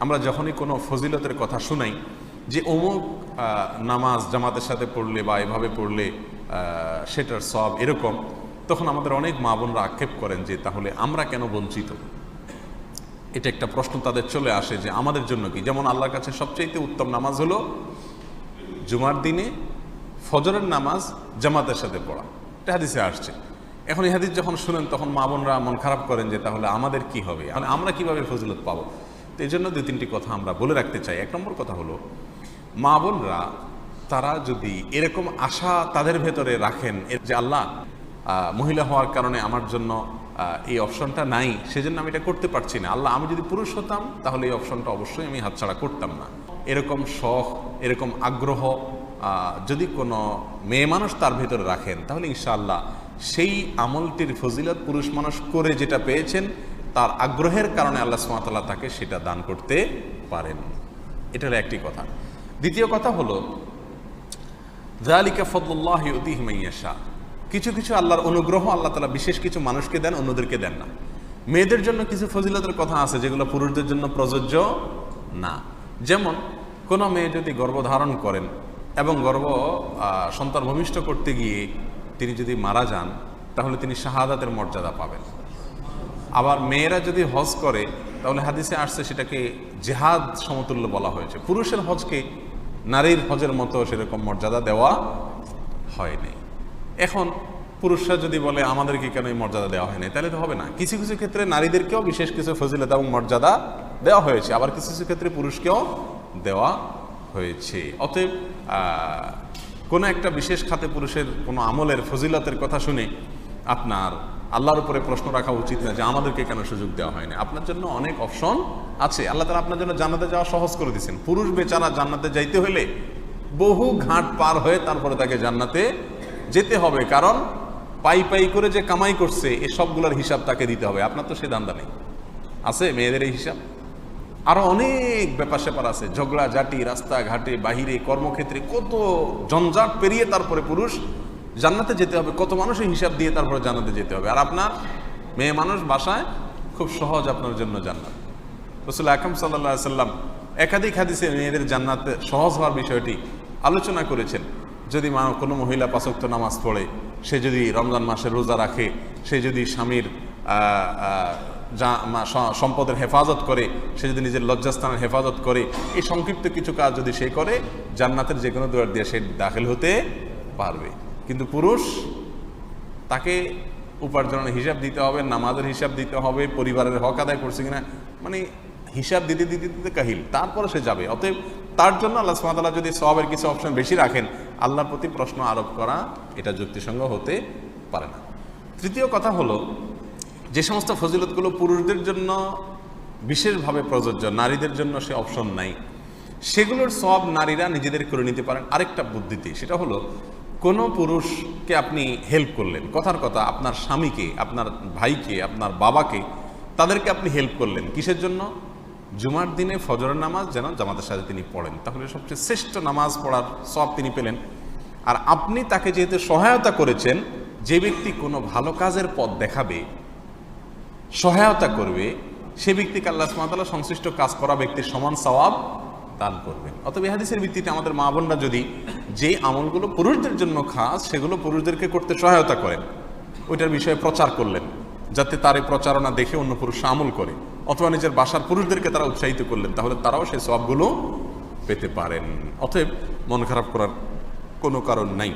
আমরা যখনই কোনো ফজিলতের কথা শুনাই যে অমুক নামাজ জামাতের সাথে পড়লে বা এভাবে পড়লে সেটার সব এরকম, তখন আমাদের অনেক মা বোনরা আক্ষেপ করেন যে তাহলে আমরা কেন বঞ্চিত। এটা একটা প্রশ্ন তাদের চলে আসে যে আমাদের জন্য কি। যেমন আল্লাহর কাছে সবচেয়ে উত্তম নামাজ হলো জুমার দিনে ফজরের নামাজ জামাতের সাথে পড়া, এটা হাদিসে আসছে। এখন এই হাদিস যখন শুনেন তখন মা বোনরা মন খারাপ করেন যে তাহলে আমাদের কি হবে, মানে আমরা কিভাবে ফজিলত পাবো। তো এই জন্য দুই তিনটি কথা আমরা বলে রাখতে চাই। এক নম্বর কথা হলো, মা বোনরা তারা যদি এরকম আশা তাদের ভেতরে রাখেন যে আল্লাহ মহিলা হওয়ার কারণে আমার জন্য এই অপশনটা নাই, সেজন্য আমি এটা করতে পারছি না, আল্লাহ আমি যদি পুরুষ হতাম তাহলে এই অপশনটা অবশ্যই আমি হাতছাড়া করতাম না, এরকম শখ এরকম আগ্রহ যদি কোনো মেয়ে মানুষ তার ভেতরে রাখেন, তাহলে ইনশাআল্লাহ সেই আমলটির ফজিলত পুরুষ মানুষ করে যেটা পেয়েছেন তার আগ্রহের কারণে আল্লাহ সুবহানাহু ওয়া তাআলা তাকে সেটা দান করতে পারেন। এটা হলো একটি কথা। দ্বিতীয় কথা হলো যালিকা ফাদলুল্লাহি ইউতিহি মান ইয়াশা, কিছু কিছু আল্লাহর অনুগ্রহ আল্লাহ তাআলা বিশেষ কিছু মানুষকে দেন, অন্যদেরকে দেন না। মেয়েদের জন্য কিছু ফজিলতের কথা আছে যেগুলো পুরুষদের জন্য প্রযোজ্য না। যেমন কোনো মেয়ে যদি গর্ভধারণ করেন এবং সন্তান ভূমিষ্ঠ করতে গিয়ে তিনি যদি মারা যান তাহলে তিনি শাহাদাতের মর্যাদা পাবেন। আবার মেয়েরা যদি হজ করে তাহলে হাদিসে আসছে সেটাকে জিহাদ সমতুল্য বলা হয়েছে। পুরুষের হজকে নারীর হজের মতো সেরকম মর্যাদা দেওয়া হয়নি। এখন পুরুষরা যদি বলে আমাদেরকে কেন এই মর্যাদা দেওয়া হয়নি, তাহলে তো হবে না। কিছু কিছু ক্ষেত্রে নারীদেরকেও বিশেষ কিছু ফজিলত এবং মর্যাদা দেওয়া হয়েছে, আবার কিছু কিছু ক্ষেত্রে পুরুষকেও দেওয়া হয়েছে। অতএব কোনো একটা বিশেষ খাতে পুরুষের কোনো আমলের ফজিলতের কথা শুনে আপনার আল্লাহর উপরে প্রশ্ন রাখা উচিত না যে আমাদেরকে কেন সুযোগ দেওয়া হয়নি। আপনার জন্য অনেক অপশন আছে, আল্লাহ তাআলা আপনার জন্য জান্নাতে যাওয়া সহজ করে দিয়েছেন। পুরুষ বেচারা জান্নাতে যাইতে হলে বহু ঘাট পার হয়ে তারপরে তাকে জান্নাতে যেতে হবে, কারণ পাই পাই করে যে কামাই করছে এই সবগুলোর হিসাব তাকে দিতে হবে। আপনার তো সে ধান্দা নেই, আছে মেয়েদের এই হিসাব। আরো অনেক ব্যাপার স্যাপার আছে, ঝগড়া ঝাঁটি রাস্তাঘাটে বাহিরে কর্মক্ষেত্রে কত জঞ্জাট পেরিয়ে তারপরে পুরুষ জান্নাতে যেতে হবে, কত মানুষের হিসাব দিয়ে তারপরে জান্নাতে যেতে হবে। আর আপনার মেয়ে মানুষ বাসায় খুব সহজ আপনার জন্য জান্নাত। রাসূল আকরাম সাল্লাল্লাহু আলাইহি সাল্লাম একাধিক হাদিসে মেয়েদের জান্নাতে সহজ হওয়ার বিষয়টি আলোচনা করেছেন। যদি কোনো মহিলা 5 ওয়াক্ত নামাজ পড়ে, সে যদি রমজান মাসের রোজা রাখে, সে যদি স্বামীর সম্পদের হেফাজত করে, সে যদি নিজের লজ্জাস্থানের হেফাজত করে, এই সংক্ষিপ্ত কিছু কাজ যদি সে করে, জান্নাতের যে কোনো দুয়ার দিয়ে সে দাখিল হতে পারবে। কিন্তু পুরুষ, তাকে উপার্জনের হিসাব দিতে হবে, নামাজের হিসাব দিতে হবে, পরিবারের হক আদায় করছে কিনা, মানে হিসাব দিতে দিতে দিতে কাহিল, তারপরে সে যাবে। অতএব তার জন্য আল্লাহ সুবহানাহু ওয়া তাআলা যদি সওয়াবের কিছু অপশন বেশি রাখেন, আল্লাহর প্রতি প্রশ্ন আরোপ করা এটা যুক্তিসঙ্গত হতে পারে না। তৃতীয় কথা হলো, যে সমস্ত ফজিলতগুলো পুরুষদের জন্য বিশেষভাবে প্রযোজ্য, নারীদের জন্য সে অপশন নাই, সেগুলোর সওয়াব নারীরা নিজেদের করে নিতে পারেন আরেকটা বুদ্ধিতে। সেটা হলো, কোনো পুরুষকে আপনি হেল্প করলেন, কথার কথা আপনার স্বামীকে, আপনার ভাইকে, আপনার বাবাকে, তাদেরকে আপনি হেল্প করলেন কিসের জন্য? জুমার দিনে ফজরের নামাজ যেন জামাতের সাথে তিনি পড়েন, তাহলে সবচেয়ে শ্রেষ্ঠ নামাজ পড়ার সওয়াব তিনি পেলেন। আর আপনি তাকে যেহেতু সহায়তা করেছেন, যে ব্যক্তি কোনো ভালো কাজের পথ দেখাবে, সহায়তা করবে, সে ব্যক্তিকে আল্লাহ সুবহানাহু ওয়া তাআলা সংশ্লিষ্ট কাজ করা ব্যক্তির সমান সওয়াব দান করবেন। অতএব এই হাদিসের ভিত্তিতে আমাদের মা বোনরা যদি যে আমলগুলো পুরুষদের জন্য খাস সেগুলো পুরুষদেরকে করতে সহায়তা করেন, ওইটার বিষয়ে প্রচার করলেন যাতে তার এই প্রচারণা দেখে অন্য পুরুষ আমল করে, অথবা নিজের বাসার পুরুষদেরকে তারা উৎসাহিত করলেন, তাহলে তারাও সেই সওয়াবগুলো পেতে পারেন। অতএব মন খারাপ করার কোনো কারণ নাই।